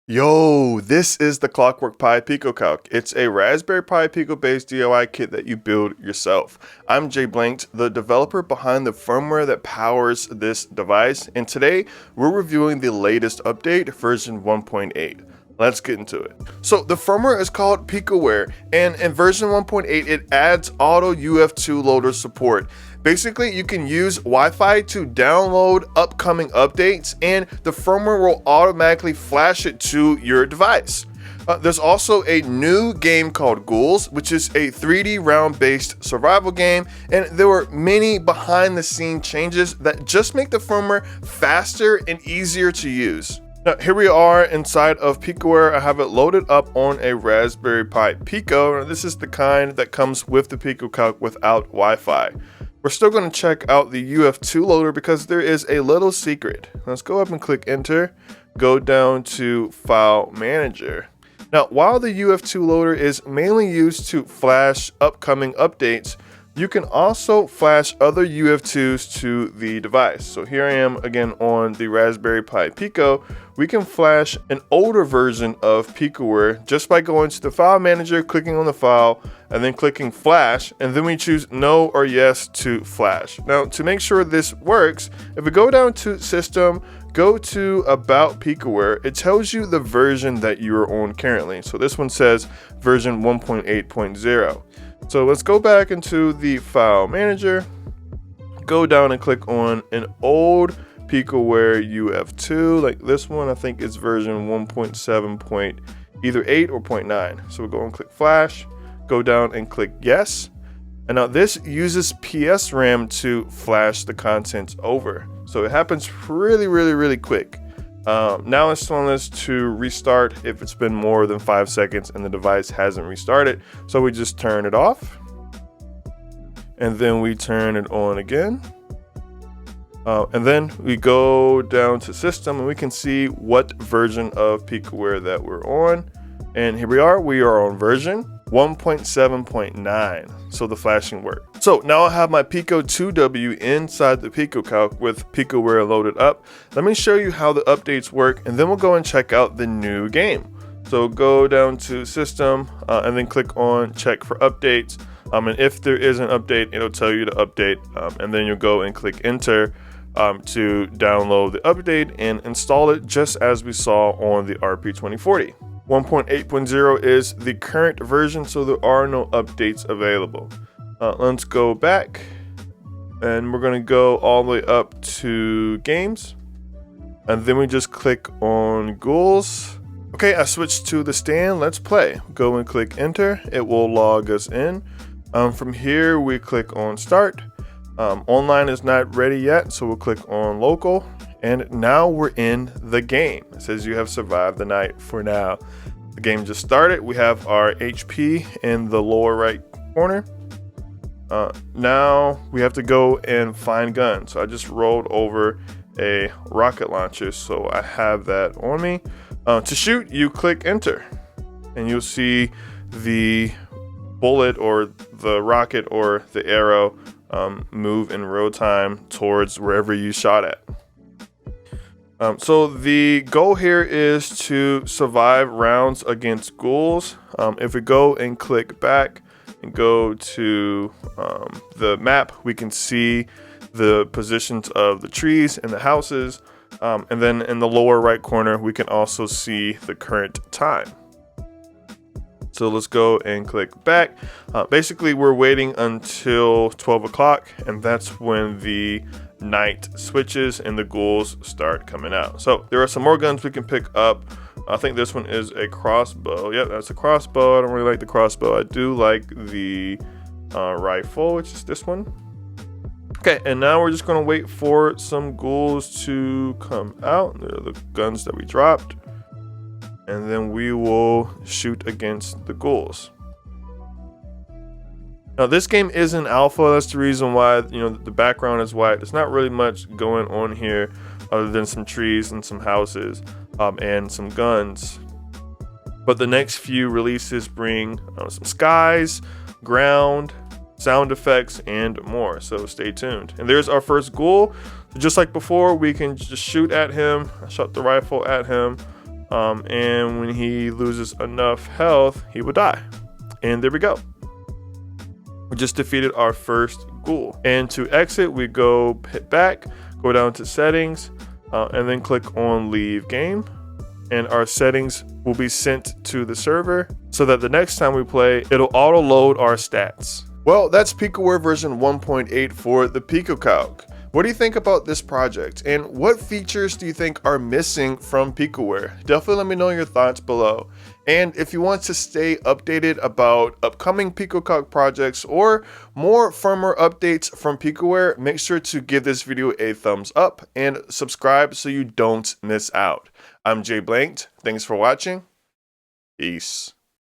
Yo, this is the Clockwork Pi PicoCalc. It's a Raspberry Pi Pico-based DIY kit that you build yourself. I'm JBlanked, the developer behind the firmware that powers this device, and today we're reviewing the latest update, version 1.8. Let's get into it. So the firmware is called Picoware, and in version 1.8 it adds auto UF2 loader support. Basically, you can use Wi-Fi to download upcoming updates, and the firmware will automatically flash it to your device. There's also a new game called Ghouls, which is a 3D round-based survival game, and there were many behind-the-scene changes that just make the firmware faster and easier to use. Now, here we are inside of Picoware. I have it loaded up on a Raspberry Pi Pico. This is the kind that comes with the PicoCalc without Wi-Fi. We're still going to check out the UF2 loader because there is a little secret. Let's go up and click enter, go down to File Manager. Now, while the UF2 loader is mainly used to flash upcoming updates, you can also flash other UF2s to the device. So here I am again on the Raspberry Pi Pico. We can flash an older version of Picoware just by going to the File Manager, clicking on the file, and then clicking Flash, and then we choose No or Yes to flash. Now, to make sure this works, if we go down to System, go to About Picoware, it tells you the version that you are on currently. So this one says version 1.8.0. So let's go back into the File Manager, go down and click on an old Picoware UF2, like this one. I think it's version 1.7. Either 8 or 0.9. So we'll go and click Flash, go down and click Yes. And now this uses PS RAM to flash the contents over. So it happens really quick. Now it's telling us to restart if it's been more than 5 seconds and the device hasn't restarted. So we just turn it off and then we turn it on again. And then we go down to System and we can see what version of Picoware that we're on. And here we are on version 1.7.9. So the flashing worked. So now I have my Pico W inside the PicoCalc with Picoware loaded up. Let me show you how the updates work, and then we'll go and check out the new game. So go down to System and then click on Check for Updates. And if there is an update, it'll tell you to update, and then you'll go and click Enter to download the update and install it just as we saw on the RP2040. 1.8.0 is the current version, so there are no updates available. Let's go back and we're going to go all the way up to Games, and then we just click on Ghouls. Okay, I switched to the stand. Let's play. Go and click Enter. It will log us in. From here we click on Start. Online is not ready yet, so we'll click on Local. And now we're in the game. It says you have survived the night for now. The game just started. We have our HP in the lower right corner. Now we have to go and find guns. So I just rolled over a rocket launcher, so I have that on me. To shoot, you click Enter, and you'll see the bullet or the rocket or the arrow move in real time towards wherever you shot at. So the goal here is to survive rounds against ghouls. If we go and click back and go to the map, we can see the positions of the trees and the houses. And then in the lower right corner, we can also see the current time. So let's go and click back. Basically, we're waiting until 12 o'clock, and that's when the night switches and the ghouls start coming out. So there are some more guns we can pick up. I think this one is a crossbow. Yep, that's a crossbow. I don't really like the crossbow. I do like the rifle, which is this one. Okay, and now we're just going to wait for some ghouls to come out. They're the guns that we dropped. And then we will shoot against the ghouls. Now this game is in alpha. That's the reason why, the background is white. There's not really much going on here other than some trees and some houses and some guns. But the next few releases bring some skies, ground, sound effects, and more. So stay tuned. And there's our first ghoul. Just like before, we can just shoot at him. I shot the rifle at him. And when he loses enough health, he will die. And there we go. We just defeated our first ghoul. And to exit, we go hit back, go down to settings, and then click on leave game. And our settings will be sent to the server so that the next time we play, it'll auto load our stats. Well, that's Picoware version 1.8 for the PicoCalc. What do you think about this project, and what features do you think are missing from Picoware? Definitely let me know your thoughts below. And if you want to stay updated about upcoming PicoCalc projects or more firmware updates from Picoware, make sure to give this video a thumbs up and subscribe so you don't miss out. I'm JBlanked. Thanks for watching. Peace.